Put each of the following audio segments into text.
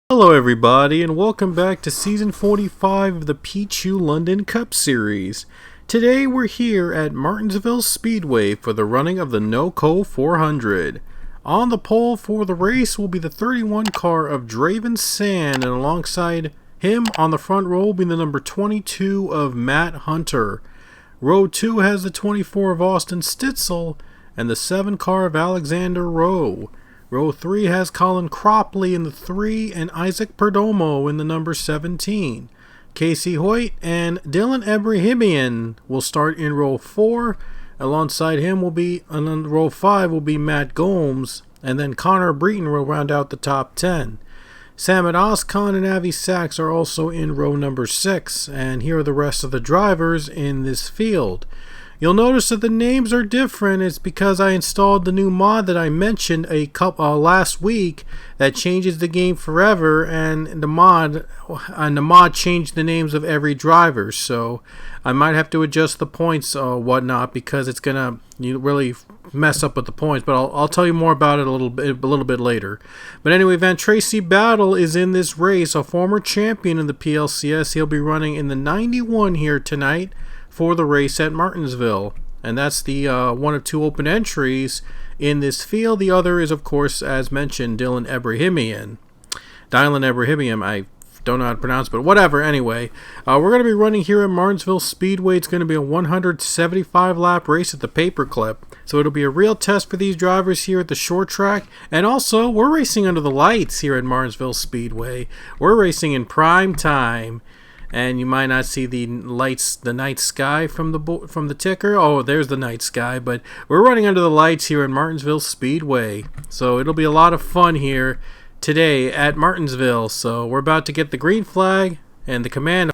Hello everybody, and welcome back to Season 45 of the Pichu London Cup Series. Today we're here at Martinsville Speedway for the running of the NOCO 400. On the pole for the race will be the 31 car of Draven Sand, and alongside him on the front row will be the number 22 of Matt Hunter. Row 2 has the 24 of Austin Stitzel and the 7 car of Alexander Rowe. Row 3 has Colin Cropley in the 3 and Isaac Perdomo in the number 17. Casey Hoyt and Dylan Ebrahimian will start in row 4. Alongside him will be, on row 5 will be Matt Gomes, and then Connor Breton will round out the top 10. Samit Oskan and Avi Sachs are also in row number 6, and here are the rest of the drivers in this field. You'll notice that the names are different. It's because I installed the new mod that I mentioned last week that changes the game forever, and the mod changed the names of every driver. So I might have to adjust the points or whatnot because it's gonna really mess up with the points. But I'll tell you more about it a little bit later. But anyway, Van Tracy Battle is in this race, a former champion in the PLCS. He'll be running in the 91 here tonight for the race at Martinsville, and that's the one of 2 open entries in this field. The other is, of course, as mentioned, Dylan Ebrahimian. I don't know how to pronounce, but whatever. Anyway, we're going to be running here at Martinsville Speedway. It's going to be a 175 lap race at the paperclip, so it'll be a real test for these drivers here at the short track. And also, we're racing under the lights here at Martinsville Speedway. We're racing in prime time. And you might not see the lights, the night sky from the ticker. Oh, there's the night sky. But we're running under the lights here at Martinsville Speedway. So it'll be a lot of fun here today at Martinsville. So we're about to get the green flag and the command.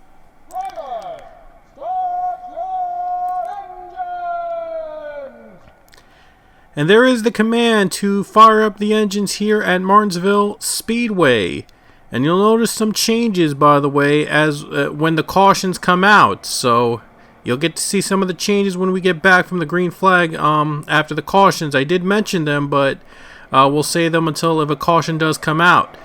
And there is the command to fire up the engines here at Martinsville Speedway. And you'll notice some changes, by the way, as when the cautions come out. So you'll get to see some of the changes when we get back from the green flag after the cautions. I did mention them, but we'll save them until if a caution does come out.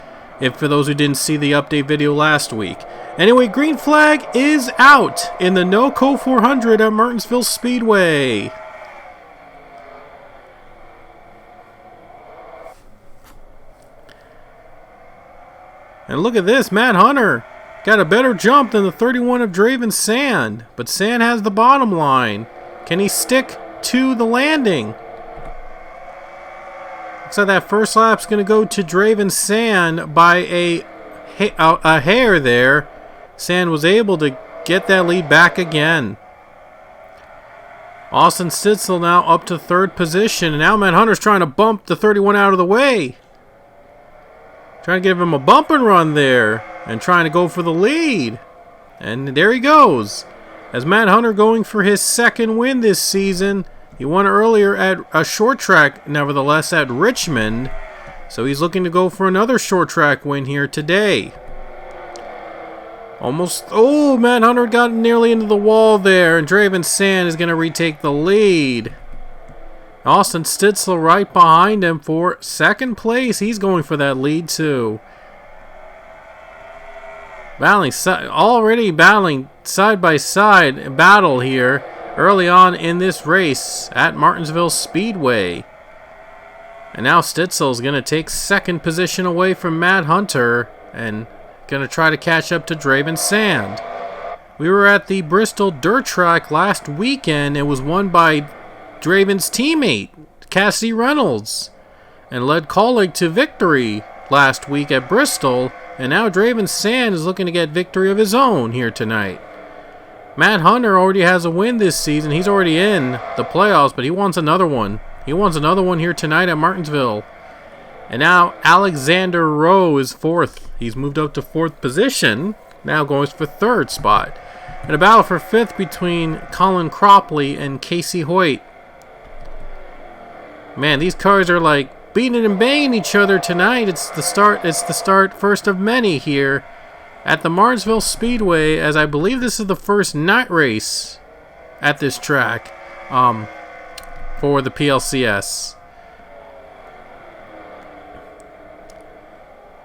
For those who didn't see the update video last week. Anyway, green flag is out in the NOCO 400 at Martinsville Speedway. And look at this, Matt Hunter got a better jump than the 31 of Draven Sand. But Sand has the bottom line. Can he stick to the landing? Looks like that first lap's going to go to Draven Sand by a hair there. Sand was able to get that lead back again. Austin Stitzel now up to 3rd position. And now Matt Hunter's trying to bump the 31 out of the way. Trying to give him a bump and run there. And trying to go for the lead. And there he goes. As Matt Hunter going for his 2nd win this season. He won earlier at a short track, nevertheless, at Richmond. So he's looking to go for another short track win here today. Almost. Oh, Matt Hunter got nearly into the wall there. And Draven Sand is going to retake the lead. Austin Stitzel right behind him for 2nd place. He's going for that lead too. Already battling side by side battle here early on in this race at Martinsville Speedway. And now Stitzel's going to take 2nd position away from Matt Hunter and going to try to catch up to Draven Sand. We were at the Bristol Dirt Track last weekend. It was won by Draven's teammate, Cassie Reynolds. and led Kaulig to victory last week at Bristol, and now Draven Sand is looking to get victory of his own here tonight. Matt Hunter already has a win this season. He's already in the playoffs, but he wants another one. He wants another one here tonight at Martinsville. And now Alexander Rowe is fourth. He's moved up to fourth position, now going for third spot. And a battle for fifth between Colin Cropley and Casey Hoyt. Man, these cars are like beating and banging each other tonight. It's the start first of many here at the Martinsville Speedway, as I believe this is the first night race at this track for the PLCS.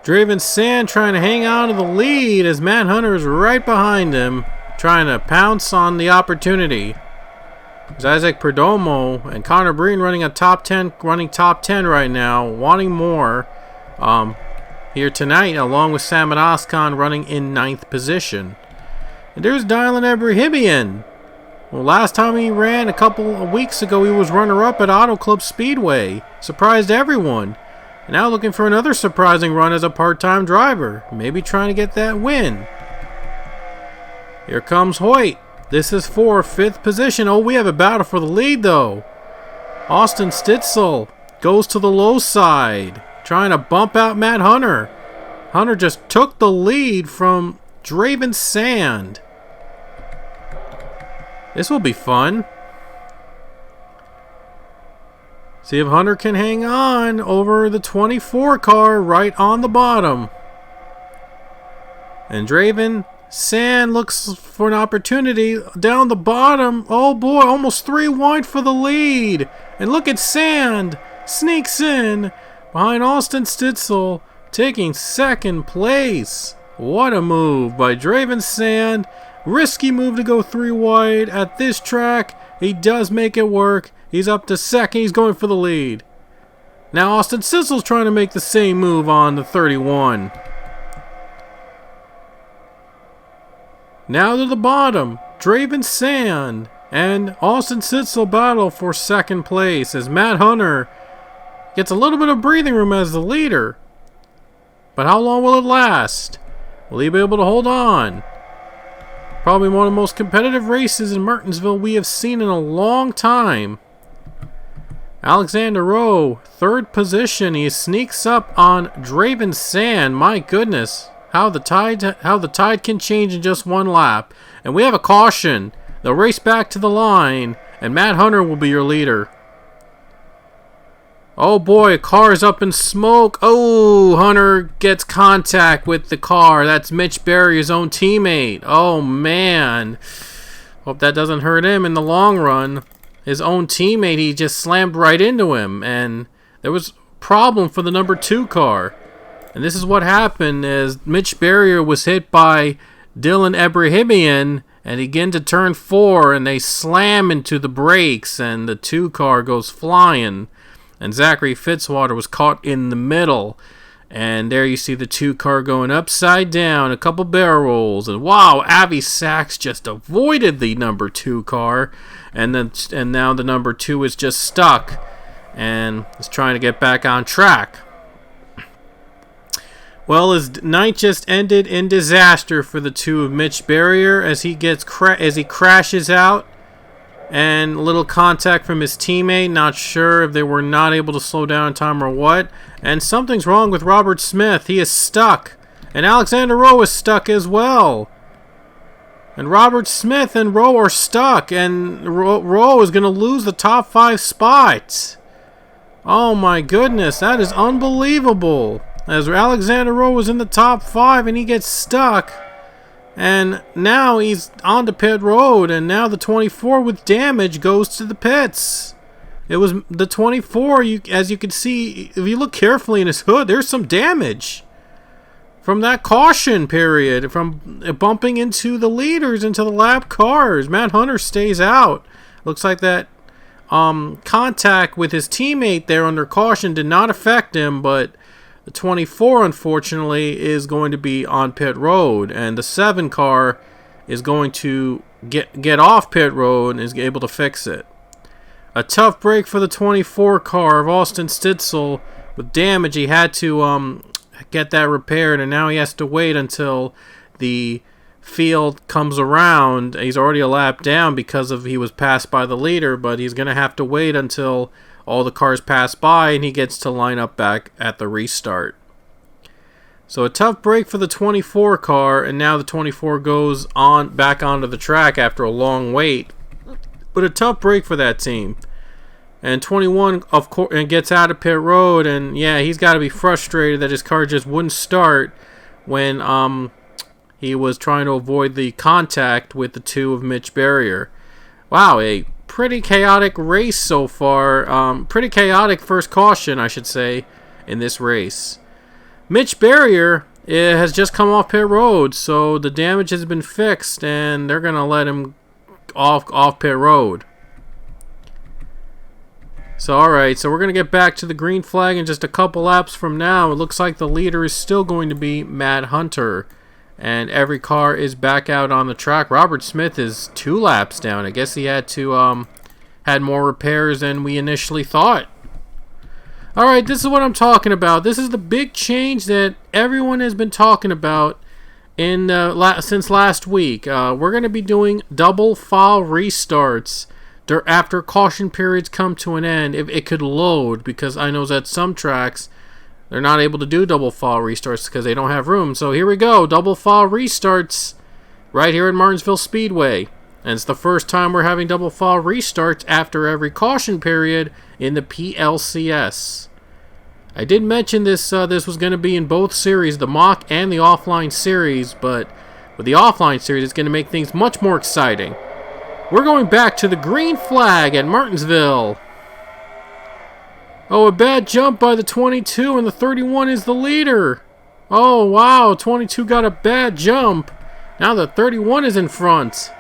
Draven Sand trying to hang on to the lead as Matt Hunter is right behind him, trying to pounce on the opportunity. There's Isaac Perdomo and Connor Breen running top 10 right now, wanting more here tonight, along with Salman Oskan running in 9th position. And there's Dylan Ebrahimian. Well, last time he ran a couple of weeks ago, he was runner-up at Auto Club Speedway. Surprised everyone. And now looking for another surprising run as a part-time driver. Maybe trying to get that win. Here comes Hoyt. This is for 5th position. Oh, we have a battle for the lead, though. Austin Stitzel goes to the low side, trying to bump out Matt Hunter. Hunter just took the lead from Draven Sand. This will be fun. See if Hunter can hang on over the 24 car right on the bottom. And Draven Sand looks for an opportunity down the bottom. Oh boy, almost 3 wide for the lead. And look at Sand. Sneaks in behind Austin Stitzel, taking 2nd place. What a move by Draven Sand. Risky move to go 3 wide at this track. He does make it work. He's up to 2nd. He's going for the lead. Now Austin Stitzel's trying to make the same move on the 31. Now to the bottom, Draven Sand and Austin Stitzel battle for 2nd place as Matt Hunter gets a little bit of breathing room as the leader. But how long will it last? Will he be able to hold on? Probably one of the most competitive races in Martinsville we have seen in a long time. Alexander Rowe, 3rd position. He sneaks up on Draven Sand. My goodness. How the tide can change in just 1 lap. And we have a caution. They'll race back to the line, and Matt Hunter will be your leader. Oh boy, a car is up in smoke. Oh, Hunter gets contact with the car. That's Mitch Berry, his own teammate. Oh man. Hope that doesn't hurt him in the long run. His own teammate, he just slammed right into him, and there was a problem for the number 2 car. And this is what happened as Mitch Barrier was hit by Dylan Ebrahimian, and he get into turn 4, and they slam into the brakes, and the 2 car goes flying. And Zachary Fitzwater was caught in the middle. And there you see the 2 car going upside down, a couple barrel rolls. And wow, Avi Sachs just avoided the number 2 car. And now the number 2 is just stuck and is trying to get back on track. Well, his night just ended in disaster for the 2 of Mitch Barrier as he crashes out, and a little contact from his teammate. Not sure if they were not able to slow down in time or what. And something's wrong with Robert Smith. He is stuck, and Alexander Rowe is stuck as well. And Robert Smith and Rowe are stuck, and Rowe is going to lose the top 5 spots. Oh my goodness, that is unbelievable. As Alexander Rowe was in the top 5 and he gets stuck. And now he's on to pit road, and now the 24 with damage goes to the pits. It was the 24, as you can see, if you look carefully in his hood, there's some damage from that caution period, from bumping into the leaders, into the lap cars. Matt Hunter stays out. Looks like that contact with his teammate there under caution did not affect him, but the 24, unfortunately, is going to be on pit road, and the 7 car is going to get off pit road and is able to fix it. A tough break for the 24 car of Austin Stitzel with damage. He had to get that repaired, and now he has to wait until the field comes around. He's already a lap down because of he was passed by the leader, but he's going to have to wait until all the cars pass by and he gets to line up back at the restart. So a tough break for the 24 car, and now the 24 goes on back onto the track after a long wait. But a tough break for that team. And 21 of course gets out of pit road, and yeah, he's got to be frustrated that his car just wouldn't start when he was trying to avoid the contact with the two of Mitch Barrier. Wow, a pretty chaotic race so far. Pretty chaotic first caution, I should say, in this race. Mitch Barrier has just come off pit road, so the damage has been fixed, and they're going to let him off pit road. So, alright, so we're going to get back to the green flag in just a couple laps from now. It looks like the leader is still going to be Matt Hunter, and every car is back out on the track. Robert Smith is 2 laps down. I guess he had to had more repairs than we initially thought. Alright, this is what I'm talking about. This is the big change that everyone has been talking about in since last week. We're going to be doing double file restarts after caution periods come to an end. If it could load, because I know that some tracks, they're not able to do double file restarts because they don't have room. So here we go, double file restarts right here at Martinsville Speedway. And it's the first time we're having double file restarts after every caution period in the PLCS. I did mention this was going to be in both series, the mock and the offline series, but with the offline series, it's going to make things much more exciting. We're going back to the green flag at Martinsville. Oh, a bad jump by the 22, and the 31 is the leader. Oh, wow, 22 got a bad jump. Now the 31 is in front.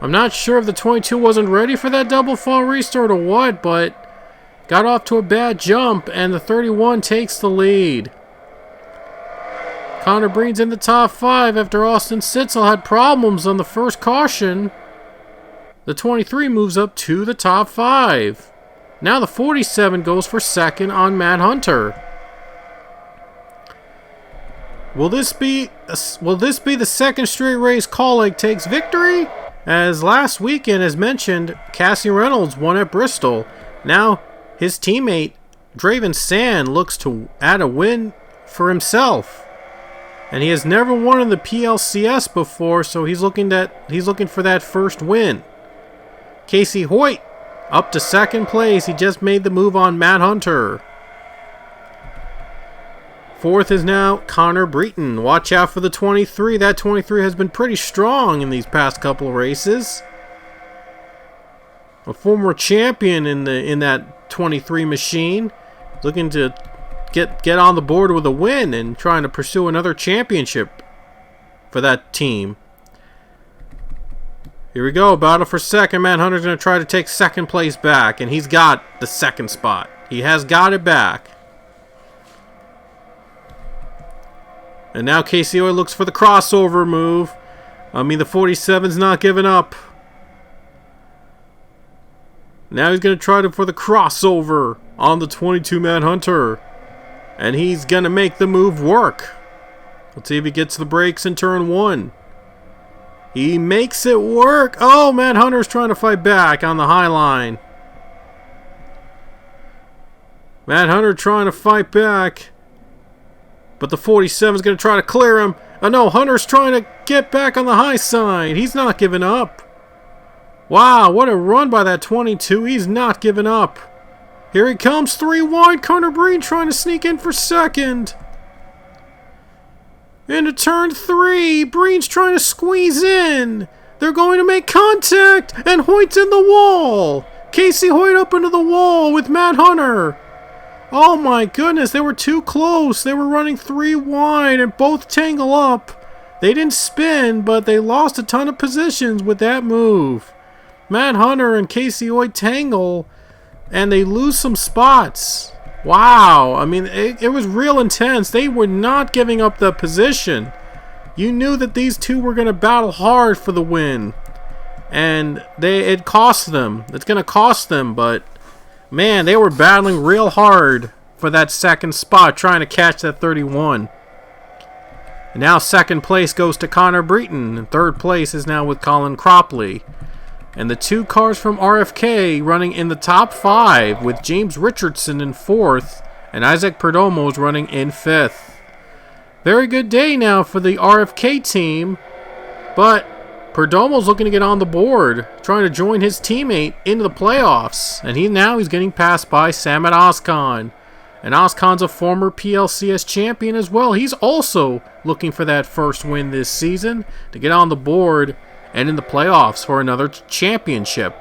I'm not sure if the 22 wasn't ready for that double fall restart or what, but got off to a bad jump, and the 31 takes the lead. Connor Breen's in the top 5 after Austin Sitzel had problems on the first caution. The 23 moves up to the top 5. Now the 47 goes for second on Matt Hunter. Will this be the second straight race Colleague takes victory? As last weekend, as mentioned, Cassie Reynolds won at Bristol. Now his teammate Draven Sand looks to add a win for himself. And he has never won in the PLCS before, so he's looking for that first win. Casey Hoyt up to second place. He just made the move on Matt Hunter. Fourth is now Connor Breton. Watch out for the 23. That 23 has been pretty strong in these past couple of races. A former champion in that 23 machine, looking to get on the board with a win and trying to pursue another championship for that team. Here we go, battle for second. Matt Hunter's going to try to take second place back, and he's got the second spot. He has got it back. And now KCO looks for the crossover move. I mean, the 47's not giving up. Now he's going to try for the crossover on the 22 Matt Hunter. And he's going to make the move work. Let's see if he gets the brakes in turn 1. He makes it work. Oh, Matt Hunter's trying to fight back on the high line. Matt Hunter trying to fight back. But the 47 is going to try to clear him. Oh no, Hunter's trying to get back on the high side. He's not giving up. Wow, what a run by that 22. He's not giving up. Here he comes, 3 wide. Connor Breen trying to sneak in for second. Into turn 3. Breen's trying to squeeze in. They're going to make contact. And Hoyt's in the wall. Casey Hoyt up into the wall with Matt Hunter. Oh my goodness, they were too close. They were running 3 wide and both tangle up. They didn't spin, but they lost a ton of positions with that move. Matt Hunter and Casey Hoyt tangle, and they lose some spots. Wow, I mean, it was real intense. They were not giving up the position. You knew that these two were going to battle hard for the win. and it cost them. It's going to cost them, but man, they were battling real hard for that second spot, trying to catch that 31. And now second place goes to Connor Breton, and third place is now with Colin Cropley. And the two cars from RFK running in the top 5 with James Richardson in 4th and Isaac Perdomo is running in 5th. Very good day now for the RFK team, but Perdomo's looking to get on the board, trying to join his teammate into the playoffs. And he's getting passed by Samet Ozkan. And Ozkan's a former PLCS champion as well. He's also looking for that first win this season to get on the board and in the playoffs for another championship.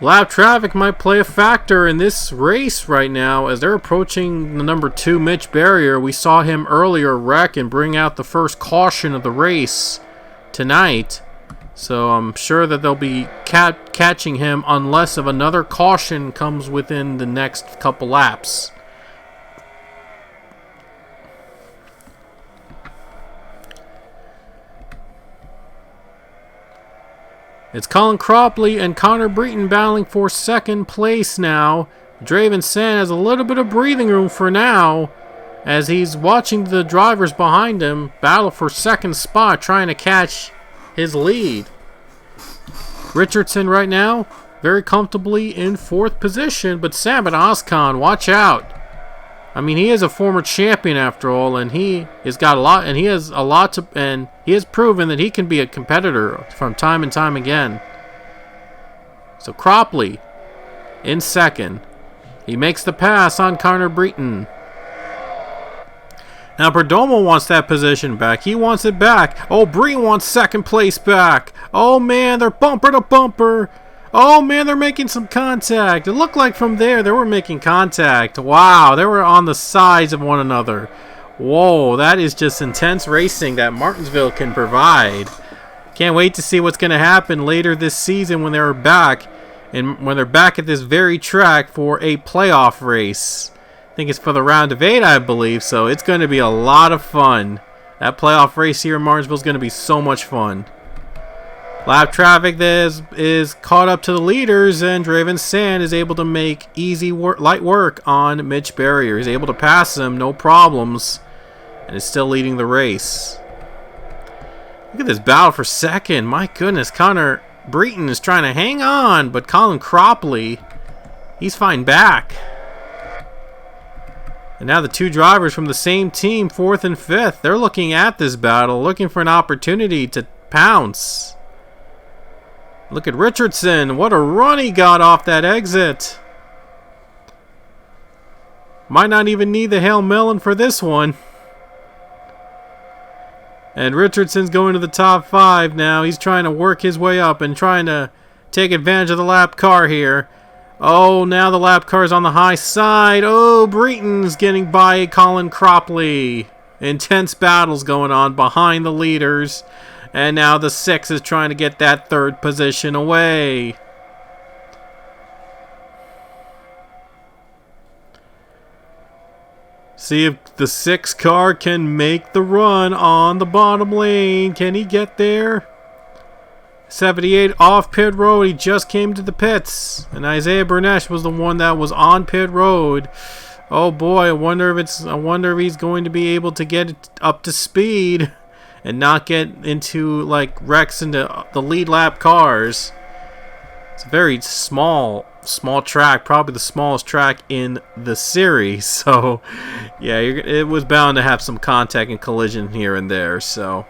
Lap traffic might play a factor in this race right now as they're approaching the number 2 Mitch Barrier. We saw him earlier wreck and bring out the first caution of the race tonight. So I'm sure that they'll be catching him unless if another caution comes within the next couple laps. It's Colin Cropley and Connor Breton battling for second place now. Draven Sand has a little bit of breathing room for now as he's watching the drivers behind him battle for second spot, trying to catch his lead. Richardson right now very comfortably in 4th position, but Samet Ozkan, watch out. I mean, he is a former champion after all, and he has proven that he can be a competitor from time and time again. So Cropley in 2nd. He makes the pass on Connor Breton. Now Perdomo wants that position back. He wants it back. Oh, Bree wants 2nd place back. Oh man, they're bumper to bumper. Oh man, they're making some contact. It looked like from there they were making contact. Wow, they were on the sides of one another. Whoa, that is just intense racing that Martinsville can provide. Can't wait to see what's going to happen later this season when they're back. And when they're back at this very track for a playoff race. I think it's for the round of 8, I believe. So it's going to be a lot of fun. That playoff race here in Martinsville is going to be so much fun. Lap traffic is caught up to the leaders, and Draven Sand is able to make light work on Mitch Barrier. He's able to pass him, no problems, and is still leading the race. Look at this battle for second. My goodness, Connor Breton is trying to hang on, but Colin Cropley, he's fighting back. And now the two drivers from the same team, 4th and 5th, they're looking at this battle, looking for an opportunity to pounce. Look at Richardson. What a run he got off that exit. Might not even need the Hail Melon for this one. And Richardson's going to the top 5 now. He's trying to work his way up and trying to take advantage of the lap car here. Oh, now the lap car is on the high side. Oh, Breton's getting by Colin Cropley. Intense battles going on behind the leaders. And now the 6 is trying to get that 3rd position away. See if the 6 car can make the run on the bottom lane. Can he get there? 78 off pit road. He just came to the pits. And Isaiah Bernesh was the one that was on pit road. Oh boy, I wonder if he's going to be able to get it up to speed and not get into like wrecks into the lead lap cars. It's a very small track, probably the smallest track in the series. So yeah, it was bound to have some contact and collision here and there, so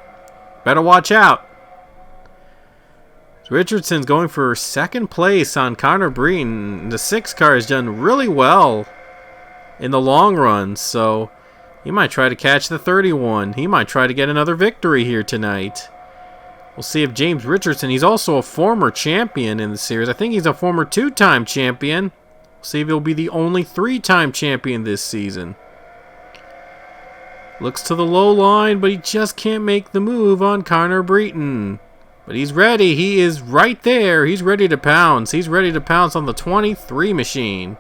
better watch out. Richardson's going for 2nd place on Connor Breton. The 6 car has done really well in the long run, so he might try to catch the 31. He might try to get another victory here tonight. We'll see if James Richardson, he's also a former champion in the series. I think he's a former 2-time champion. We'll see if he'll be the only 3-time champion this season. Looks to the low line, but he just can't make the move on Connor Breton. But he's ready. He is right there. He's ready to pounce. He's ready to pounce on the 23 machine.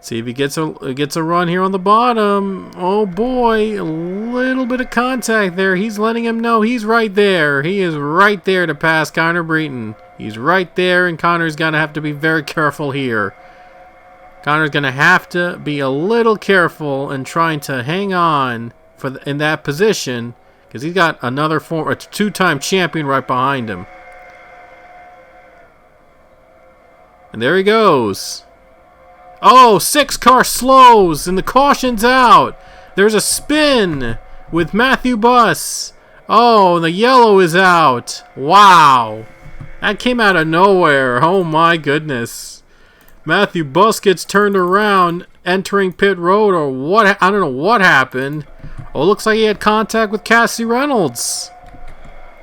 See if he gets a run here on the bottom. Oh boy, a little bit of contact there. He's letting him know he's right there. He is right there to pass Connor Breton. He's right there, and Connor's gonna have to be very careful here. Connor's gonna have to be a little careful in trying to hang on in that position, because he's got another a two-time champion right behind him. And there he goes. Oh, 6-car slows, and the caution's out. There's a spin with Matthew Buss. Oh, the yellow is out. Wow. That came out of nowhere. Oh, my goodness. Matthew Buss gets turned around entering pit road, or what? I don't know what happened. Oh, looks like he had contact with Cassie Reynolds.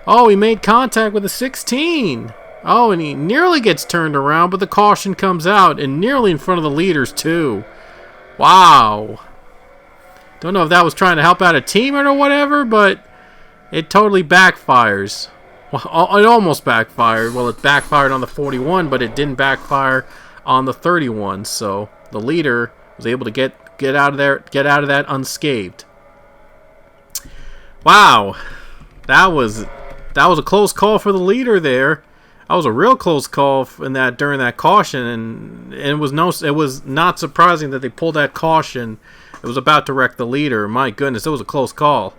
Oh, he made contact with a 16. Oh, and he nearly gets turned around, but the caution comes out, and nearly in front of the leaders, too. Wow. Don't know if that was trying to help out a teammate or whatever, but it totally backfires. Well, it almost backfired. Well, it backfired on the 41, but it didn't backfire on the 31. So the leader was able to get out of that unscathed. Wow. That was a close call for the leader there. That was a real close call during that caution, and it was not surprising that they pulled that caution. It was about to wreck the leader. My goodness, it was a close call.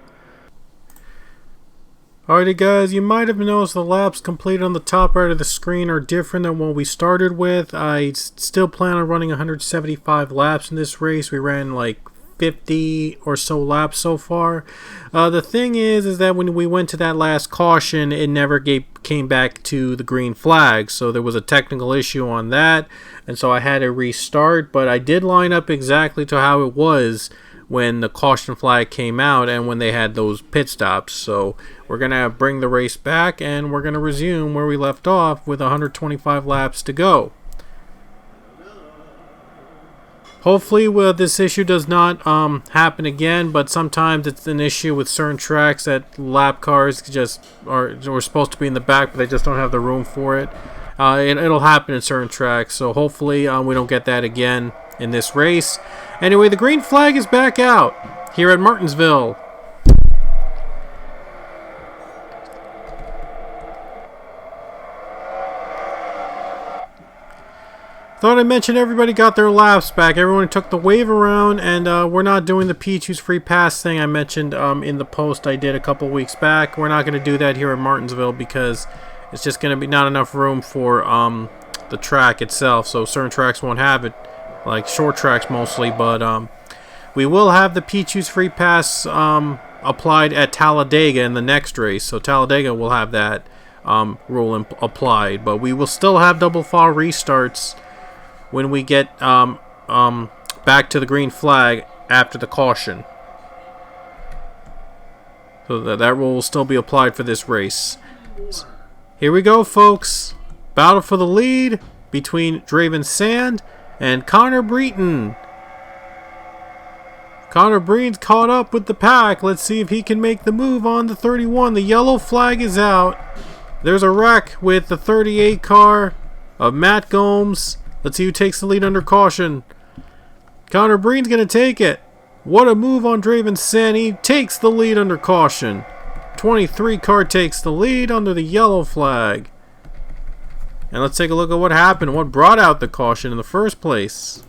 Alrighty guys, you might have noticed the laps completed on the top right of the screen are different than what we started with. I still plan on running 175 laps in this race. We ran like 50 or so laps so far. The thing is that when we went to that last caution, it never came back to the green flag, so there was a technical issue on that, and so I had to restart, but I did line up exactly to how it was when the caution flag came out and when they had those pit stops. So we're gonna bring the race back, and we're gonna resume where we left off with 125 laps to go. Hopefully this issue does not happen again, but sometimes it's an issue with certain tracks that lap cars just are supposed to be in the back, but they just don't have the room for it. It'll happen in certain tracks, so hopefully we don't get that again in this race. Anyway, the green flag is back out here at Martinsville. Thought I'd mention everybody got their laps back. Everyone took the wave around, and we're not doing the Pichu's free pass thing I mentioned in the post I did a couple weeks back. We're not going to do that here at Martinsville because it's just going to be not enough room for the track itself. So certain tracks won't have it, like short tracks mostly. But we will have the Pichu's free pass applied at Talladega in the next race. So Talladega will have that rule applied. But we will still have double fall restarts when we get back to the green flag after the caution. So that rule will still be applied for this race. Here we go, folks. Battle for the lead between Draven Sand and Connor Breton. Connor Breton's caught up with the pack. Let's see if he can make the move on the 31. The yellow flag is out. There's a wreck with the 38 car of Matt Gomes. Let's see who takes the lead under caution. Connor Breton's going to take it. What a move on Draven Sand. He takes the lead under caution. 23 car takes the lead under the yellow flag. And let's take a look at what happened. What brought out the caution in the first place.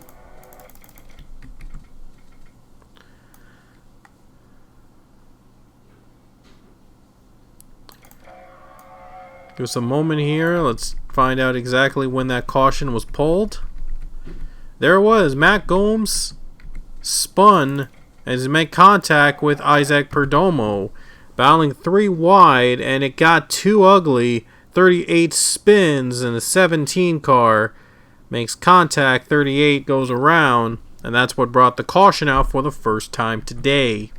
Give us a moment here. Let's find out exactly when that caution was pulled. There it was. Matt Gomes spun as he made contact with Isaac Perdomo, battling 3 wide, and it got too ugly. 38 spins, and the 17 car makes contact. 38 goes around, and that's what brought the caution out for the first time today.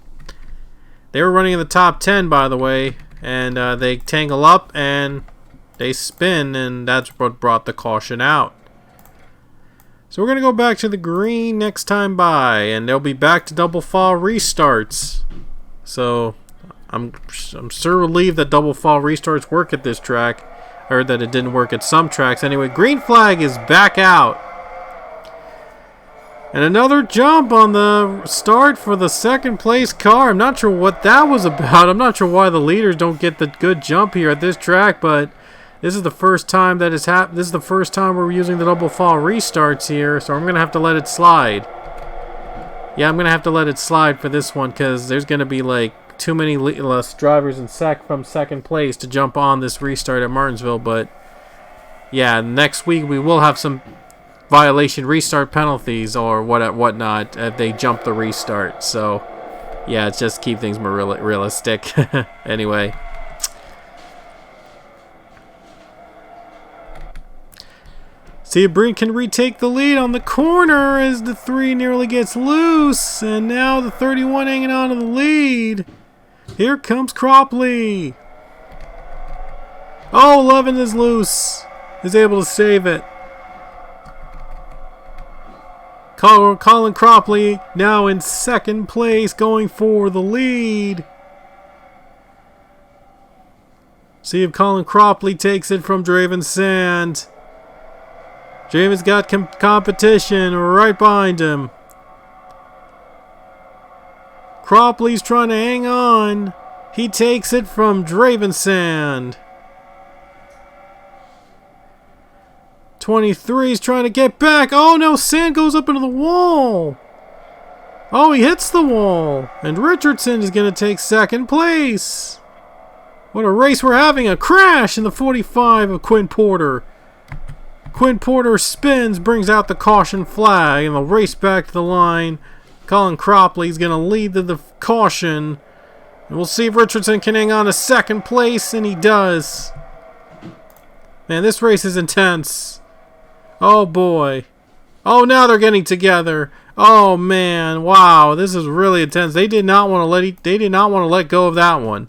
They were running in the top 10, by the way, and they tangle up and they spin, and that's what brought the caution out. So we're going to go back to the green next time by, and they'll be back to double fall restarts. So I'm sure relieved that double fall restarts work at this track. I heard that it didn't work at some tracks. Anyway, green flag is back out. And another jump on the start for the second place car. I'm not sure what that was about. I'm not sure why the leaders don't get the good jump here at this track, but this is the first time that it's happened. This is the first time we're using the double fall restarts here, so I'm going to have to let it slide. Yeah, I'm going to have to let it slide for this one because there's going to be like too many drivers from second place to jump on this restart at Martinsville, but yeah, next week we will have some violation restart penalties or whatnot if they jump the restart. So yeah, it's just keep things more realistic. Anyway, see if Breen can retake the lead on the corner as the 3 nearly gets loose, and now the 31 hanging on to the lead. Here comes Cropley. Oh, 11 is loose. Is able to save it. Colin Cropley now in second place, going for the lead. See if Colin Cropley takes it from Draven Sand. Draven's got competition right behind him. Cropley's trying to hang on. He takes it from Draven Sand. 23's trying to get back. Oh no, Sand goes up into the wall. Oh, he hits the wall. And Richardson is going to take second place. What a race we're having. A crash in the 45 of Quinn Porter. Quinn Porter spins, brings out the caution flag, and they'll race back to the line. Colin Cropley is going to lead the caution. And we'll see if Richardson can hang on to second place, and he does. Man, this race is intense. Oh boy. Oh, now they're getting together. Oh man, wow, this is really intense. They did not want to let go of that one.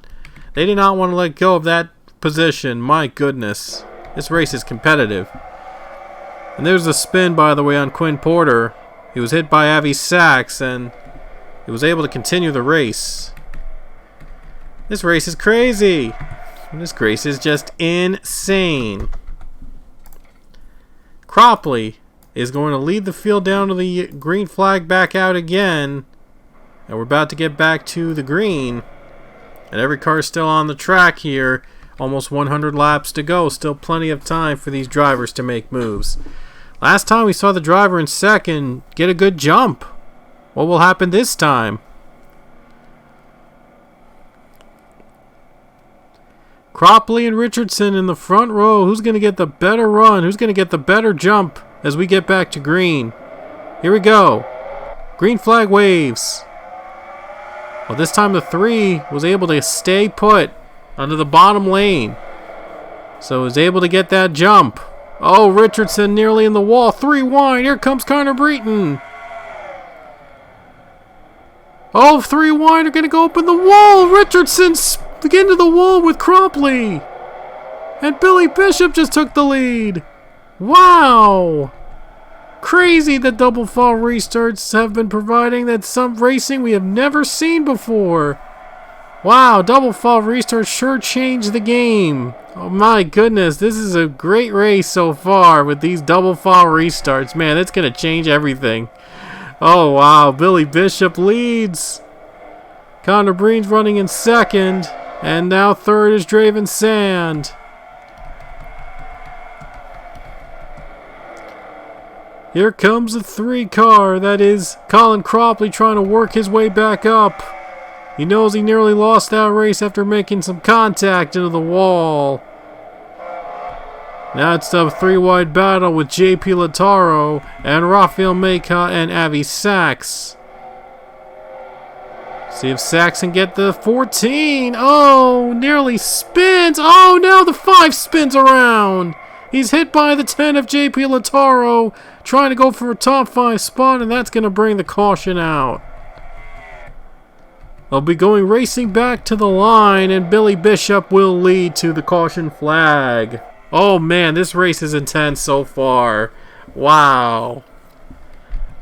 They did not want to let go of that position. My goodness. This race is competitive. And there's a spin, by the way, on Quinn Porter. He was hit by Avi Sachs, and he was able to continue the race. This race is crazy. This race is just insane. Cropley is going to lead the field down to the green flag, back out again. And we're about to get back to the green. And every car is still on the track here. Almost 100 laps to go. Still plenty of time for these drivers to make moves. Last time we saw the driver in second get a good jump. What will happen this time? Cropley and Richardson in the front row. Who's going to get the better run? Who's going to get the better jump as we get back to green? Here we go. Green flag waves. Well, this time the 3 was able to stay put under the bottom lane. So was able to get that jump. Oh, Richardson nearly in the wall. 3 wide. Here comes Connor Breton. Oh, 3 wide are going to go up in the wall. Richardson's get into the wall with Cropley. And Billy Bishop just took the lead. Wow. Crazy that double fall restarts have been providing that some racing we have never seen before. Wow, double fall restarts sure changed the game. Oh my goodness, this is a great race so far with these double fall restarts. Man, it's going to change everything. Oh wow, Billy Bishop leads. Connor Breen's running in second. And now third is Draven Sand. Here comes the 3 car. That is Colin Cropley trying to work his way back up. He knows he nearly lost that race after making some contact into the wall. Now it's a 3 wide battle with JP Lataro and Rafael Meka and Avi Sachs. See if Sachs can get the 14. Oh, nearly spins. Oh, now the 5 spins around. He's hit by the 10 of JP Lataro, trying to go for a top 5 spot, and that's going to bring the caution out. They'll be going racing back to the line, and Billy Bishop will lead to the caution flag. Oh man, this race is intense so far. Wow.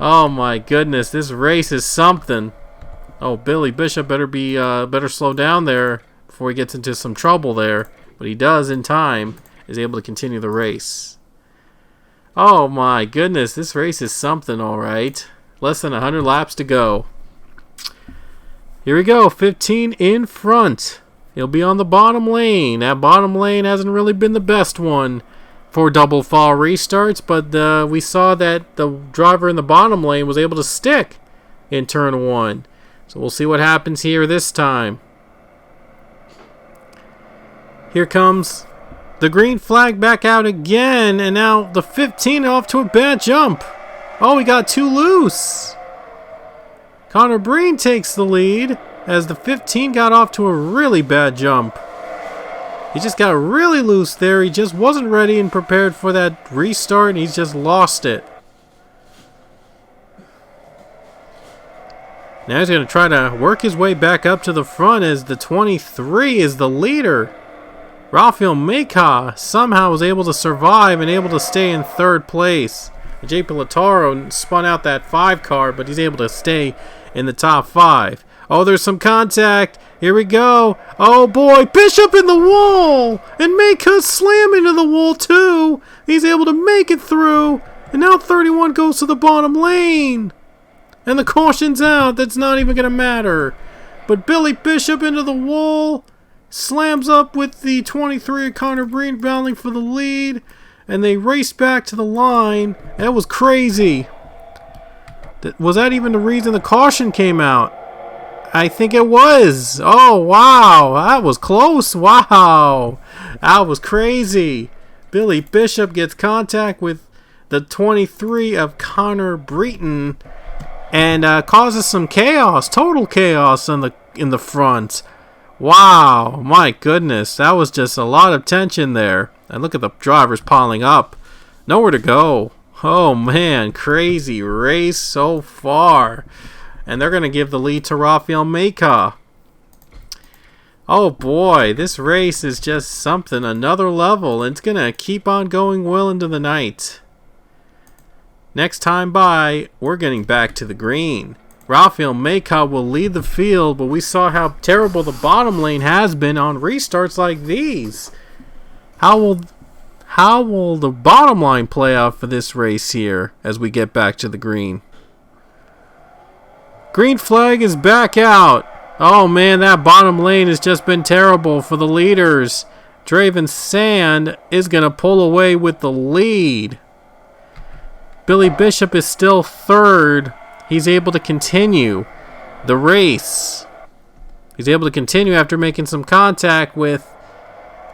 Oh my goodness, this race is something. Oh, Billy Bishop better slow down there before he gets into some trouble there. But he does in time, is able to continue the race. Oh my goodness, this race is something, alright. Less than 100 laps to go. Here we go. 15 in front. He'll be on the bottom lane. That bottom lane hasn't really been the best one for double fall restarts, but we saw that the driver in the bottom lane was able to stick in turn 1. So we'll see what happens here this time. Here comes the green flag back out again, and now the 15 off to a bad jump. Oh, he got too loose. Connor Breen takes the lead as the 15 got off to a really bad jump. He just got really loose there. He just wasn't ready and prepared for that restart, and he's just lost it. Now he's going to try to work his way back up to the front as the 23 is the leader. Rafael Meka somehow was able to survive and able to stay in third place. Jay Pilataro spun out that 5 car, but he's able to stay in the top 5. Oh, there's some contact. Here we go. Oh boy, Bishop in the wall! And Meka slam into the wall too. He's able to make it through. And now 31 goes to the bottom lane. And the caution's out. That's not even going to matter. But Billy Bishop into the wall. Slams up with the 23 of Connor Breen battling for the lead. And they race back to the line. That was crazy. Was that even the reason the caution came out? I think it was. Oh, wow. That was close. Wow. That was crazy. Billy Bishop gets contact with the 23 of Connor Breton and causes some chaos. Total chaos in the front. Wow. My goodness. That was just a lot of tension there. And look at the drivers piling up. Nowhere to go. Oh, man. Crazy race so far. And they're going to give the lead to Rafael Meka. Oh boy, this race is just something, another level. And it's going to keep on going well into the night. Next time by, we're getting back to the green. Rafael Meka will lead the field, but we saw how terrible the bottom lane has been on restarts like these. How will the bottom line play out for this race here as we get back to the green? Green flag is back out. Oh man, that bottom lane has just been terrible for the leaders. Draven Sand is going to pull away with the lead. Billy Bishop is still third. He's able to continue the race. He's able to continue after making some contact with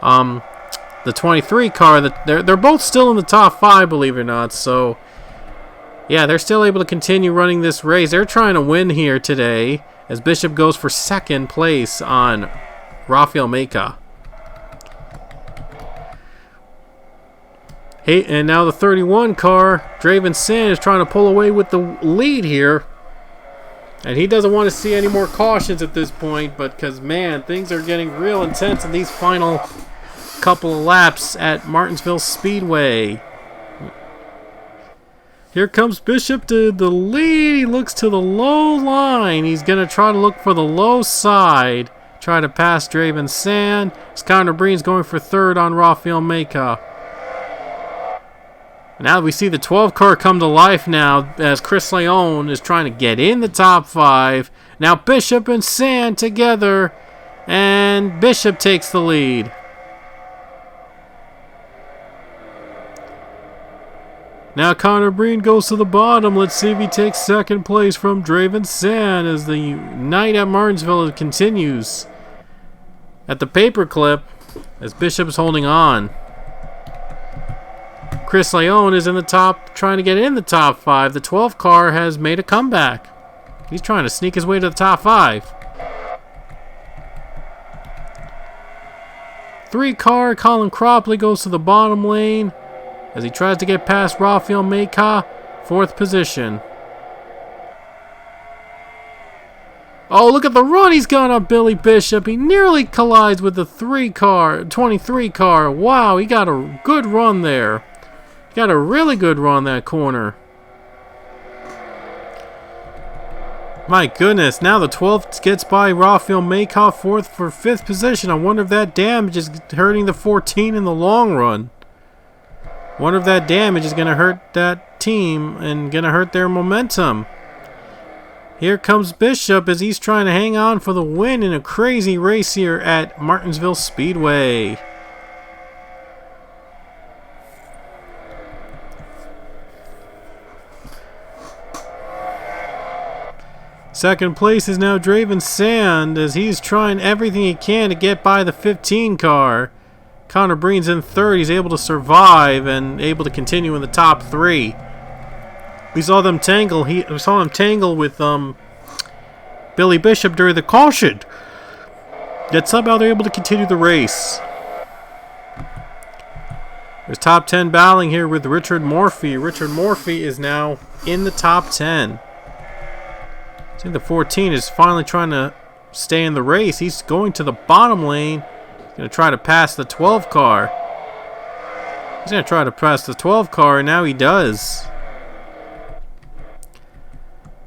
the 23 car. They're both still in the top 5, believe it or not. So yeah, they're still able to continue running this race. They're trying to win here today as Bishop goes for second place on Rafael Meka. Hey, and now the 31 car, Draven Sand, is trying to pull away with the lead here. And he doesn't want to see any more cautions at this point, but because, man, things are getting real intense in these final couple of laps at Martinsville Speedway. Here comes Bishop to the lead. He looks to the low line. He's going to try to look for the low side. Try to pass Draven Sand. Connor Breen's going for third on Rafael Meka. Now we see the 12 car come to life now as Chris Leone is trying to get in the top 5. Now Bishop and Sand together. And Bishop takes the lead. Now Connor Breen goes to the bottom. Let's see if he takes second place from Draven Sand as the night at Martinsville continues. At the paperclip, as Bishop is holding on. Chris Leone is in the top, trying to get in the top 5. The 12 car has made a comeback. He's trying to sneak his way to the top 5. 3 car, Colin Cropley goes to the bottom lane as he tries to get past Rafael Meka, 4th position. Oh, look at the run he's got on Billy Bishop. He nearly collides with the 23 car. Wow, he got a good run there. He got a really good run that corner. My goodness, now the 12th gets by Rafael Meka, 4th for 5th position. I wonder if that damage is hurting the 14 in the long run. Wonder if that damage is going to hurt that team and going to hurt their momentum. Here comes Bishop as he's trying to hang on for the win in a crazy race here at Martinsville Speedway. Second place is now Draven Sand as he's trying everything he can to get by the 15 car. Connor Breen's in third. He's able to survive and able to continue in the top 3. We saw them tangle. We saw him tangle with Billy Bishop during the caution. Yet somehow they're able to continue the race. There's top 10 battling here with Richard Morphy. Richard Morphy is now in the top 10. I think the 14 is finally trying to stay in the race. He's going to the bottom lane. He's going to try to pass the 12 car. He's going to try to pass the 12 car, and now he does.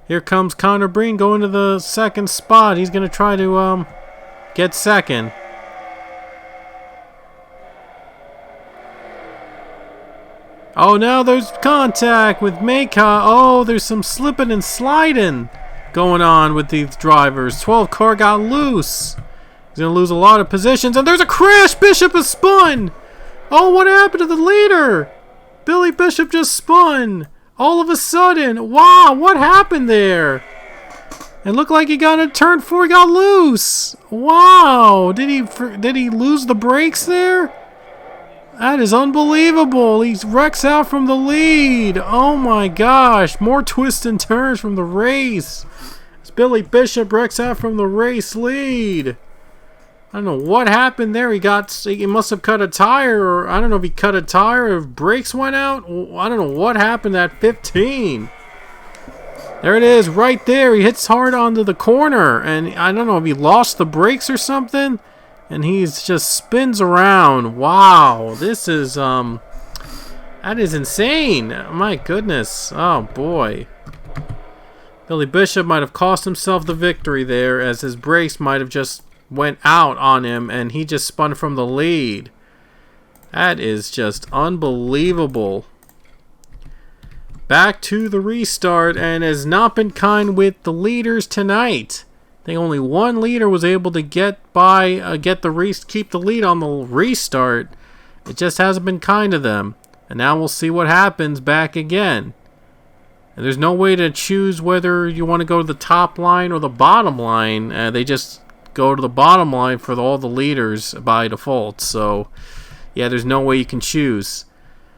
Here comes Connor Breen going to the second spot. He's going to try to get second. Oh, now there's contact with Maka. Oh, there's some slipping and sliding going on with these drivers. 12 car got loose. He's going to lose a lot of positions. And there's a crash. Bishop has spun. Oh, what happened to the leader? Billy Bishop just spun. All of a sudden. Wow, what happened there? It looked like he got a turn 4. He got loose. Wow. Did he lose the brakes there? That is unbelievable. He wrecks out from the lead. Oh my gosh. More twists and turns from the race. As Billy Bishop wrecks out from the race lead. I don't know what happened there. He must have cut a tire, or I don't know if he cut a tire or if brakes went out. I don't know what happened at 15. There it is, right there. He hits hard onto the corner, and I don't know if he lost the brakes or something. And he's just spins around. Wow, this is that is insane. My goodness. Oh boy. Billy Bishop might have cost himself the victory there, as his brakes might have just went out on him and he just spun from the lead. That is just unbelievable. Back to the restart, and has not been kind with the leaders tonight. I think only one leader was able to keep the lead on the restart. It just hasn't been kind to them. And now we'll see what happens back again. And there's no way to choose whether you want to go to the top line or the bottom line. They just go to the bottom line for all the leaders by default. So, yeah, there's no way you can choose.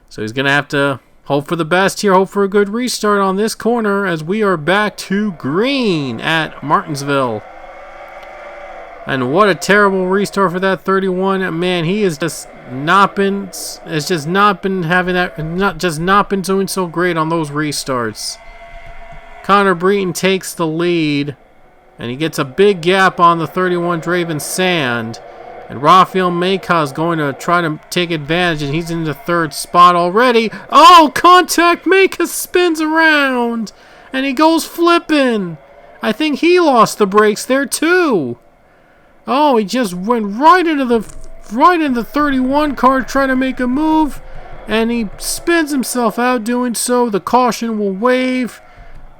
So he's going to have to hope for the best here. Hope for a good restart on this corner as we are back to green at Martinsville. And what a terrible restart for that 31. Man, he has just not been doing so great on those restarts. Connor Breton takes the lead, and he gets a big gap on the 31 Draven Sand. And Rafael Maka is going to try to take advantage, and he's in the third spot already. Oh, contact! Maka spins around, and he goes flipping. I think he lost the brakes there too. Oh, he just went right into the 31 car, trying to make a move, and he spins himself out doing so. The caution will wave.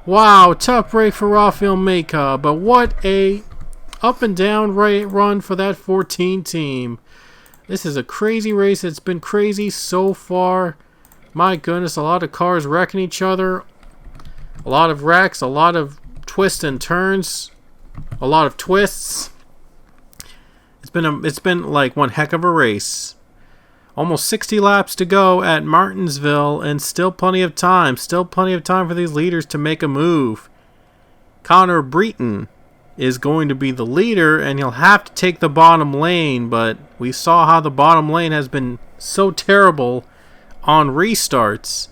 Wow, tough break for Rafael Maka, but what a up and down run for that 14 team. This is a crazy race. It's been crazy so far. My goodness, a lot of cars wrecking each other. A lot of wrecks, a lot of twists and turns, a lot of twists. It's been like one heck of a race. Almost 60 laps to go at Martinsville, and still plenty of time. Still plenty of time for these leaders to make a move. Connor Breton is going to be the leader, and he'll have to take the bottom lane, but we saw how the bottom lane has been so terrible on restarts.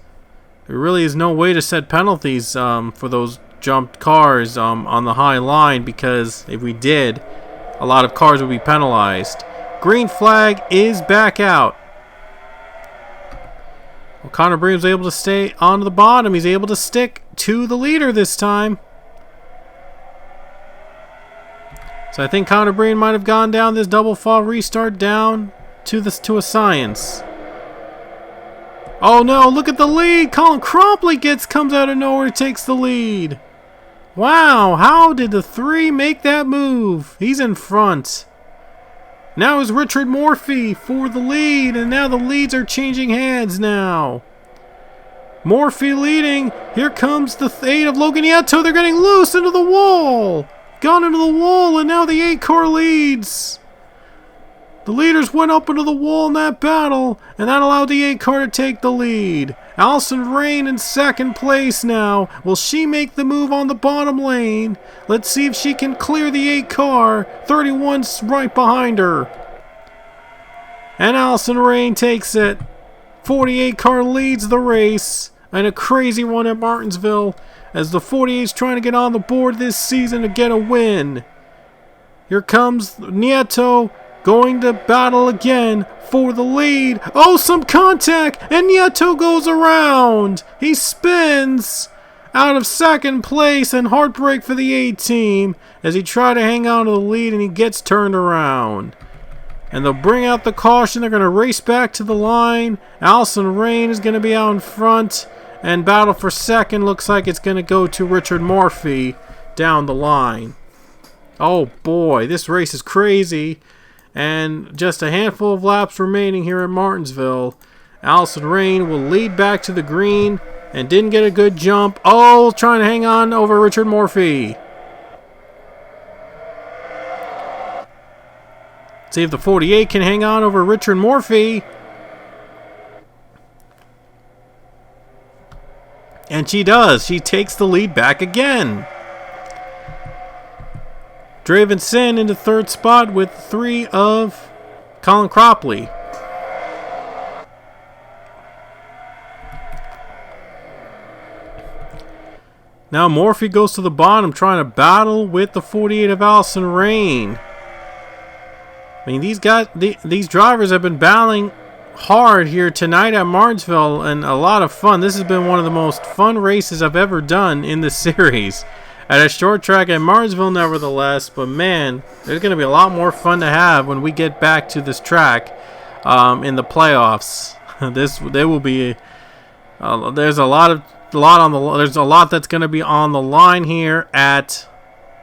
There really is no way to set penalties for those jumped cars on the high line, because if we did, a lot of cars would be penalized. Green flag is back out. Well, Connor Breton was able to stay on the bottom. He's able to stick to the leader this time. So I think Connor Breton might have gone down this double fall restart down to a science. Oh no, look at the lead. Colin Crompley comes out of nowhere, takes the lead. Wow, how did the 3 make that move? He's in front. Now is Richard Morphy for the lead, and now the leads are changing hands now. Morphy leading. Here comes the 8 of Logan Nieto. They're getting loose into the wall. Gone into the wall, and now the 8 car leads. The leaders went up into the wall in that battle, and that allowed the 8 car to take the lead. Allison Rain in second place now. Will she make the move on the bottom lane? Let's see if she can clear the 8 car. 31's right behind her. And Allison Rain takes it. 48 car leads the race. And a crazy one at Martinsville as the 48's trying to get on the board this season to get a win. Here comes Nieto going to battle again for the lead. Oh, some contact, and Nieto goes around. He spins out of second place, and heartbreak for the A team as he tried to hang on to the lead, and he gets turned around. And they'll bring out the caution. They're going to race back to the line. Allison Rain is going to be out in front, and battle for second looks like it's going to go to Richard Morphy down the line. Oh boy, this race is crazy. And just a handful of laps remaining here at Martinsville. Allison Rain will lead back to the green and didn't get a good jump. Oh, trying to hang on over Richard Morphy. See if the 48 can hang on over Richard Morphy. And she does. She takes the lead back again. Draven Sin into third spot with 3 of Colin Cropley. Now Morphy goes to the bottom trying to battle with the 48 of Allison Rain. I mean, these drivers have been battling hard here tonight at Martinsville, and a lot of fun. This has been one of the most fun races I've ever done in this series. At a short track at Martinsville, nevertheless, but man, there's going to be a lot more fun to have when we get back to this track in the playoffs. There will be there's a lot that's going to be on the line here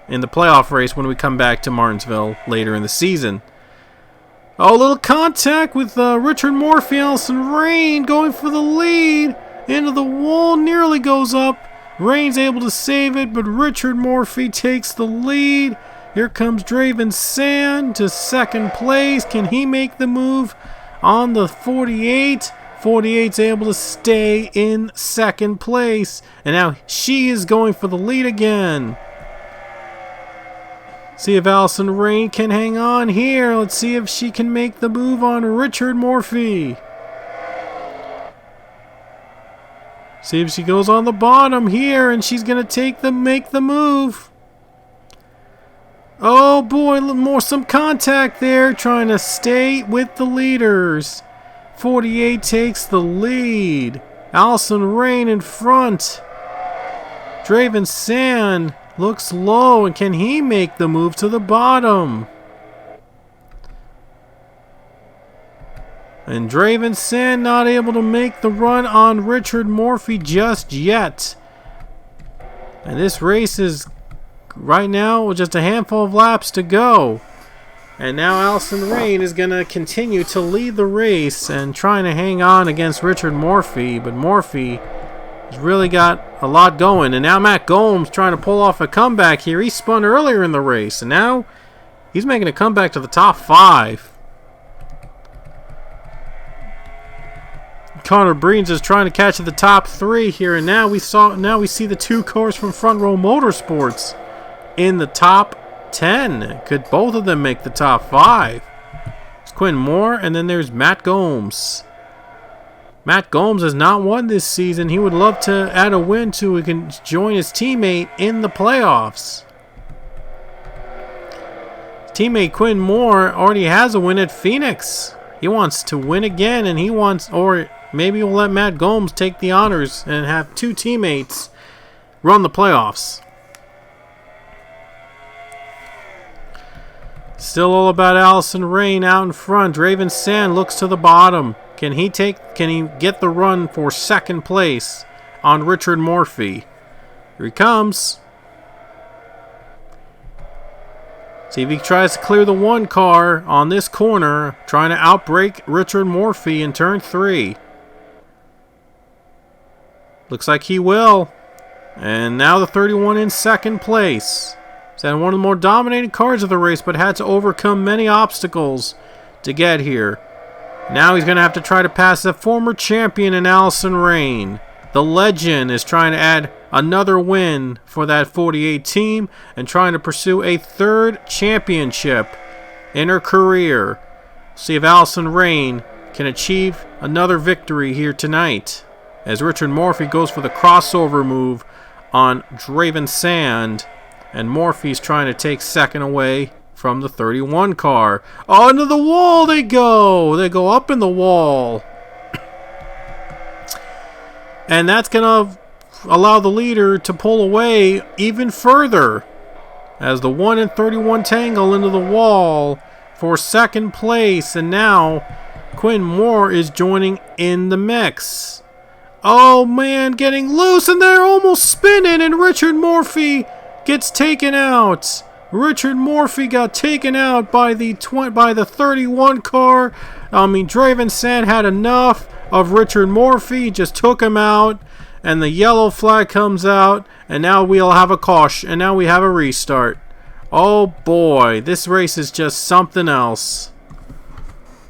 in the playoff race when we come back to Martinsville later in the season. Oh, a little contact with Richard Morphy, Allison Rain going for the lead into the wall, nearly goes up. Rain's able to save it, but Richard Morphy takes the lead. Here comes Draven Sand to second place. Can he make the move on the 48? 48's able to stay in second place. And now she is going for the lead again. See if Allison Rain can hang on here. Let's see if she can make the move on Richard Morphy. See if she goes on the bottom here, and she's going to make the move. Oh boy, some contact there, trying to stay with the leaders. 48 takes the lead. Allison Rain in front. Draven Sand looks low, and can he make the move to the bottom? And Draven Sand not able to make the run on Richard Morphy just yet. And this race is right now with just a handful of laps to go. And now Allison Rain is going to continue to lead the race and trying to hang on against Richard Morphy. But Morphy has really got a lot going. And now Matt Gomes trying to pull off a comeback here. He spun earlier in the race, and now he's making a comeback to the top 5. Connor Breens is trying to catch at the top 3 here, and now we see the 2 cars from Front Row Motorsports in the top 10. Could both of them make the top 5? It's Quinn Moore, and then there's Matt Gomes. Matt Gomes has not won this season. He would love to add a win so he can join his teammate in the playoffs. His teammate Quinn Moore already has a win at Phoenix. He wants to win again, and or maybe we'll let Matt Gomes take the honors and have 2 teammates run the playoffs. Still all about Allison Rain out in front. Draven Sand looks to the bottom. Can he get the run for second place on Richard Morphy? Here he comes. See if he tries to clear the 1 car on this corner, trying to outbrake Richard Morphy in turn 3. Looks like he will. And now the 31 in second place. He's had one of the more dominating cars of the race, but had to overcome many obstacles to get here. Now he's going to have to try to pass the former champion in Allison Rain. The legend is trying to add another win for that 48 team and trying to pursue a 3rd championship in her career. See if Allison Rain can achieve another victory here tonight, as Richard Morphy goes for the crossover move on Draven Sand, and Morphy's trying to take second away from the 31 car. Oh, into the wall they go! They go up in the wall. And that's going to allow the leader to pull away even further, as the 1 and 31 tangle into the wall for second place. And now Quinn Moore is joining in the mix. Oh man, getting loose, and they're almost spinning, and Richard Morphy gets taken out. Richard Morphy got taken out by the 31 car. Draven Sand had enough of Richard Morphy, just took him out, and the yellow flag comes out, and now we'll have a caution, and now we have a restart. Oh boy, this race is just something else.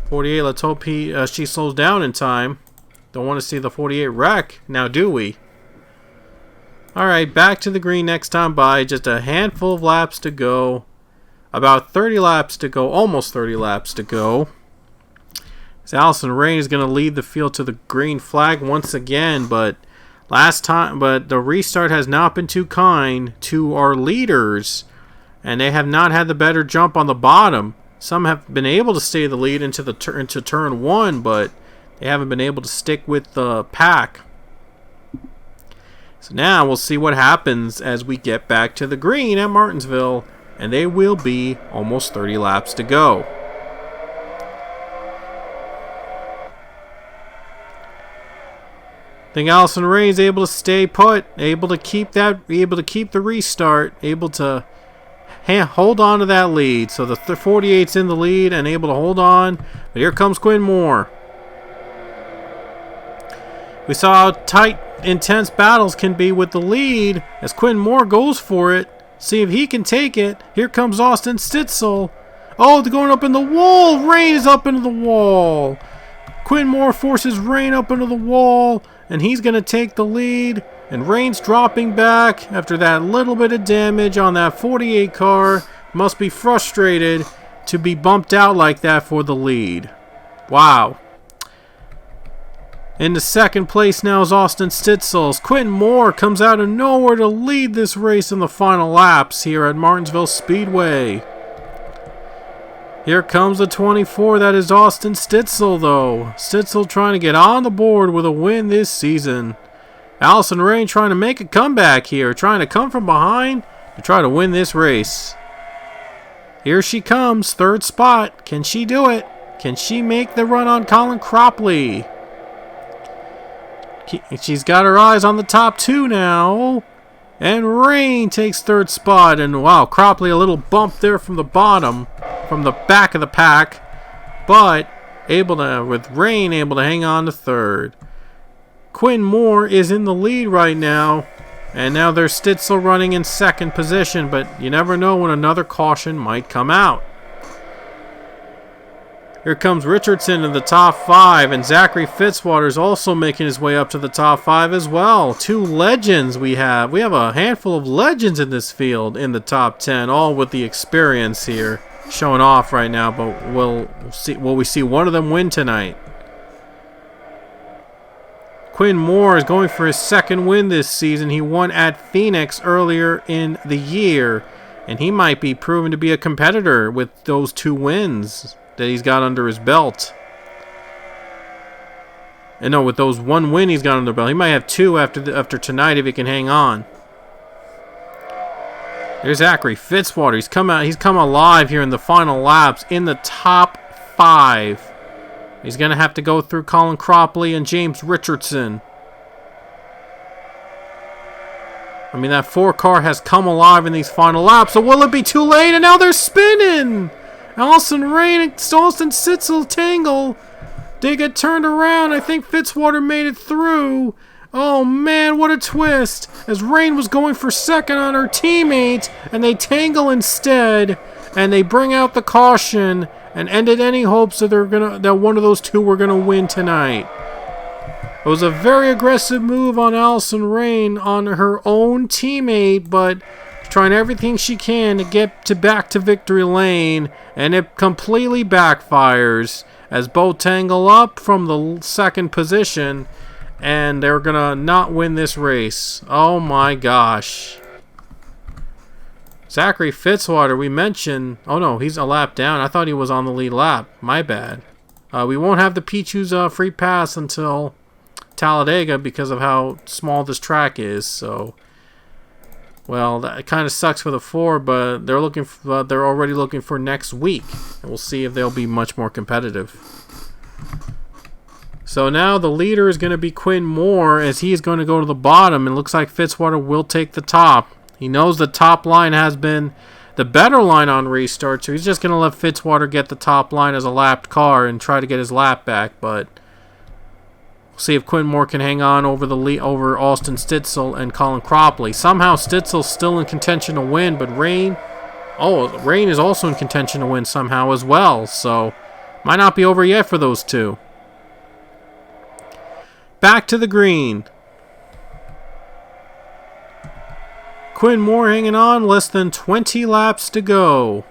48, let's hope she slows down in time. Don't want to see the 48 wreck, now do we? Alright, back to the green next time by. Just a handful of laps to go. About 30 laps to go, almost 30 laps to go. So Allison Rain is going to lead the field to the green flag once again, but the restart has not been too kind to our leaders, and they have not had the better jump on the bottom. Some have been able to stay the lead into turn 1, but they haven't been able to stick with the pack. So now we'll see what happens as we get back to the green at Martinsville, and they will be almost 30 laps to go. I think Allison Ray is able to stay put, able to keep the restart, able to hold on to that lead. So the 48's in the lead and able to hold on. But here comes Quinn Moore. We saw how tight, intense battles can be with the lead as Quinn Moore goes for it. See if he can take it. Here comes Austin Stitzel. Oh, they're going up in the wall. Rain is up into the wall. Quinn Moore forces Rain up into the wall, and he's going to take the lead. And Rain's dropping back after that little bit of damage on that 48 car. Must be frustrated to be bumped out like that for the lead. Wow. In the second place now is Austin Stitzel. Quinn Moore comes out of nowhere to lead this race in the final laps here at Martinsville Speedway. Here comes the 24. That is Austin Stitzel, though. Stitzel trying to get on the board with a win this season. Allison Rain trying to make a comeback here, trying to come from behind to try to win this race. Here she comes, third spot. Can she do it? Can she make the run on Colin Cropley? She's got her eyes on the top two now. And Rain takes third spot. And wow, Cropley a little bump there from the bottom, from the back of the pack. But with Rain able to hang on to third. Quinn Moore is in the lead right now. And now there's Stitzel running in second position. But you never know when another caution might come out. Here comes Richardson in the top 5, and Zachary Fitzwater's also making his way up to the top 5 as well. Two legends we have. We have a handful of legends in this field in the top 10, all with the experience here showing off right now, but will we see one of them win tonight? Quinn Moore is going for his second win this season. He won at Phoenix earlier in the year, and he might be proven to be a competitor with those 2 wins that he's got under his belt. And no, with those 1 win he's got under the belt. He might have 2 after tonight if he can hang on. There's Zachary Fitzwater. He's come alive here in the final laps in the top 5. He's going to have to go through Colin Cropley and James Richardson. I mean, that 4 car has come alive in these final laps. So will it be too late? And now they're spinning. Allison Rain and Austin Sitzel tangle. They get turned around. I think Fitzwater made it through. Oh man, what a twist. As Rain was going for second on her teammate, and they tangle instead, and they bring out the caution and ended any hopes that one of those two were gonna win tonight. It was a very aggressive move on Allison Rain on her own teammate, but trying everything she can to get back to victory lane, and it completely backfires as both tangle up from the second position, and they're gonna not win this race. Oh my gosh. Zachary Fitzwater, we mentioned... Oh no, he's a lap down. I thought he was on the lead lap. My bad. We won't have the Pichu's free pass until Talladega because of how small this track is, so... Well, that kind of sucks for the 4, but they're already looking for next week. And we'll see if they'll be much more competitive. So now the leader is going to be Quinn Moore as he is going to go to the bottom. And looks like Fitzwater will take the top. He knows the top line has been the better line on restart, so he's just going to let Fitzwater get the top line as a lapped car and try to get his lap back. But we'll see if Quinn Moore can hang on over Austin Stitzel and Colin Cropley. Somehow Stitzel's still in contention to win, but Rain is also in contention to win somehow as well. So might not be over yet for those two. Back to the green. Quinn Moore hanging on, less than 20 laps to go.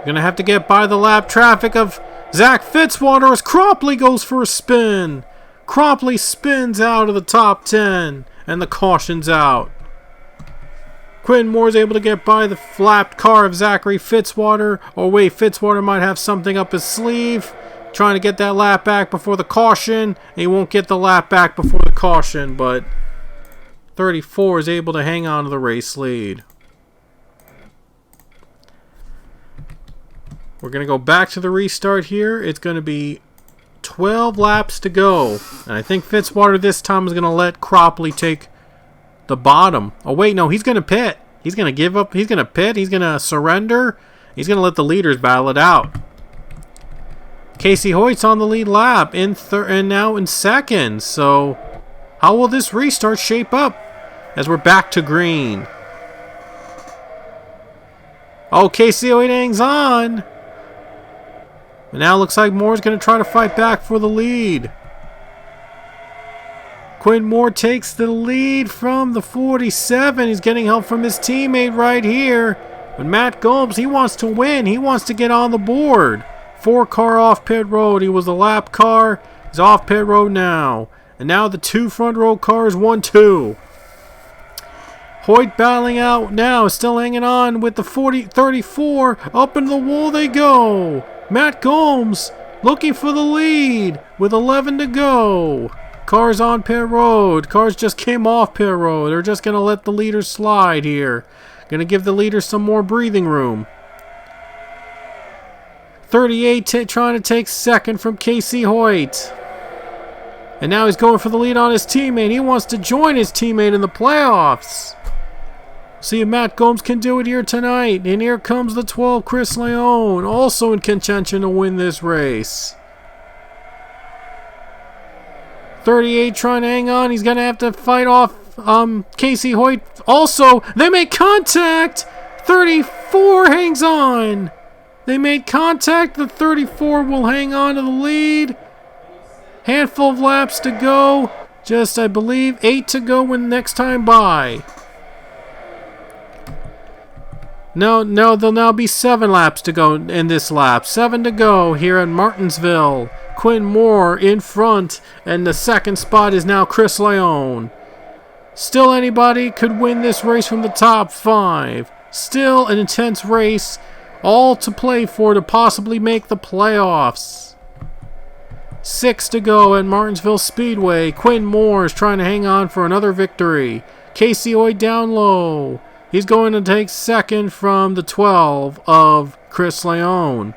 Gonna have to get by the lap traffic of Zach Fitzwater as Cropley goes for a spin. Cropley spins out of the top 10, and the caution's out. Quinn Moore's able to get by the flapped car of Zachary Fitzwater. Or wait, Fitzwater might have something up his sleeve. Trying to get that lap back before the caution. And he won't get the lap back before the caution, but 34 is able to hang on to the race lead. We're going to go back to the restart here. It's going to be 12 laps to go. And I think Fitzwater this time is going to let Cropley take the bottom. Oh, wait, no, he's going to pit. He's going to give up. He's going to pit. He's going to surrender. He's going to let the leaders battle it out. Casey Hoyt's on the lead lap and now in second. So how will this restart shape up as we're back to green? Oh, Casey Hoyt hangs on. And now it looks like Moore's going to try to fight back for the lead. Quinn Moore takes the lead from the 47. He's getting help from his teammate right here. But Matt Gomes, he wants to win. He wants to get on the board. 4 car off pit road. He was the lap car. He's off pit road now. And now the 2 front row cars, 1-2. Hoyt battling out now, still hanging on with the 34. Up into the wall they go. Matt Gomes looking for the lead with 11 to go. Cars on pit road. Cars just came off pit road. They're just going to let the leaders slide here. Going to give the leaders some more breathing room. 38 trying to take second from Casey Hoyt. And now he's going for the lead on his teammate. He wants to join his teammate in the playoffs. See if Matt Gomes can do it here tonight. And here comes the 12, Chris Leone, also in contention to win this race. 38 trying to hang on. He's going to have to fight off Casey Hoyt. Also, they make contact. 34 hangs on. They made contact. The 34 will hang on to the lead. Handful of laps to go. Just, I believe, 8 to go when next time by. No, there'll now be 7 laps to go in this lap. 7 to go here at Martinsville. Quinn Moore in front, and the second spot is now Chris Leone. Still anybody could win this race from the top 5. Still an intense race. All to play for to possibly make the playoffs. 6 to go at Martinsville Speedway. Quinn Moore is trying to hang on for another victory. Casey Hoyt down low. He's going to take second from the 12 of Chris Leone.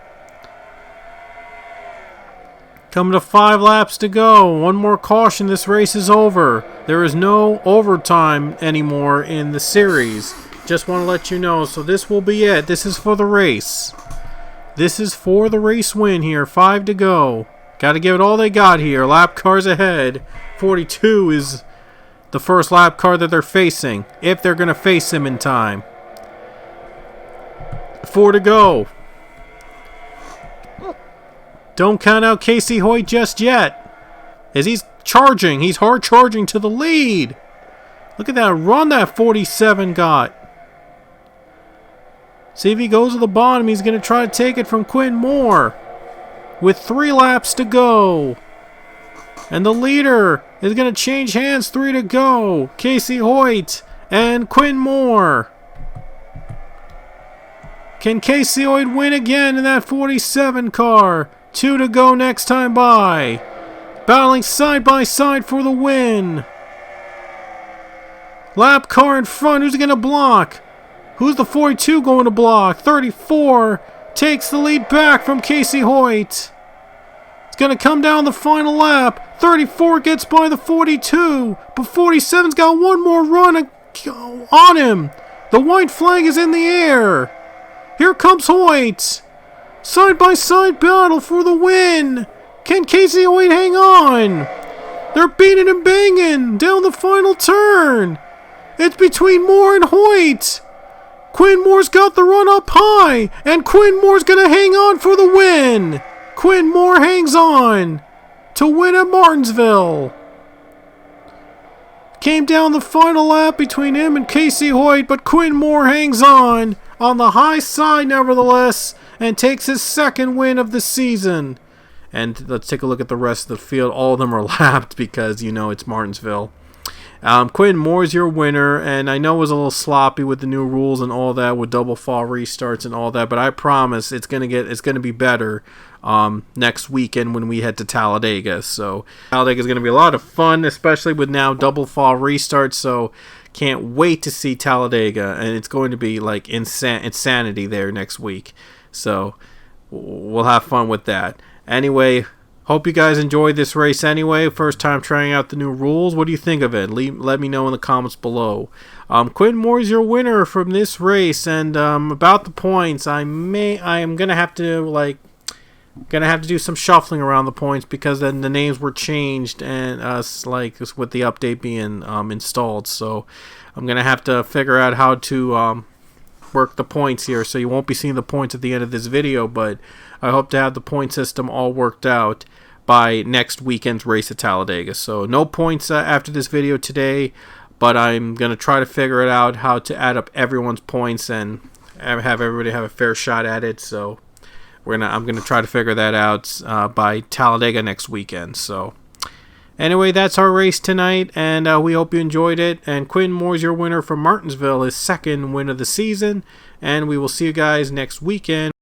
Coming to 5 laps to go. One more caution. This race is over. There is no overtime anymore in the series. Just want to let you know. So this will be it. This is for the race. This is for the race win here. 5 to go. Got to give it all they got here. Lap cars ahead. 42 is the first lap car that they're facing, if they're going to face him in time. 4 to go. Don't count out Casey Hoyt just yet, as he's charging. He's hard charging to the lead. Look at that run that 47 got. See if he goes to the bottom. He's going to try to take it from Quinn Moore with 3 laps to go. And the leader is going to change hands. 3 to go. Casey Hoyt and Quinn Moore. Can Casey Hoyt win again in that 47 car? 2 to go next time by. Battling side by side for the win. Lap car in front. Who's going to block? Who's the 42 going to block? 34 takes the lead back from Casey Hoyt. It's going to come down the final lap. 34 gets by the 42, but 47's got one more run on him. The white flag is in the air. Here comes Hoyt. Side-by-side battle for the win. Can Casey Hoyt hang on? They're beating and banging down the final turn. It's between Moore and Hoyt. Quinn Moore's got the run up high, and Quinn Moore's going to hang on for the win. Quinn Moore hangs on to win at Martinsville. Came down the final lap between him and Casey Hoyt, but Quinn Moore hangs on the high side nevertheless, and takes his second win of the season. And let's take a look at the rest of the field. All of them are lapped because, you know, it's Martinsville. Quinn Moore's your winner, and I know it was a little sloppy with the new rules and all that, with double fall restarts and all that, but I promise it's gonna be better next weekend when we head to Talladega. So Talladega is gonna be a lot of fun, especially with now double fall restarts. So can't wait to see Talladega, and it's going to be like insanity there next week. So we'll have fun with that. Anyway, hope you guys enjoyed this race anyway. First time trying out the new rules. What do you think of it? Let me know in the comments below. Quinn Moore is your winner from this race. And about the points, I am gonna have to do some shuffling around the points, because then the names were changed and with the update being installed. So I'm gonna have to figure out how to work the points here, so you won't be seeing the points at the end of this video, but I hope to have the point system all worked out by next weekend's race at Talladega. So no points after this video today, but I'm going to try to figure it out how to add up everyone's points and have everybody have a fair shot at it. So I'm going to try to figure that out by Talladega next weekend. So anyway, that's our race tonight, and we hope you enjoyed it. And Quinn Moore's your winner from Martinsville, his second win of the season, and we will see you guys next weekend.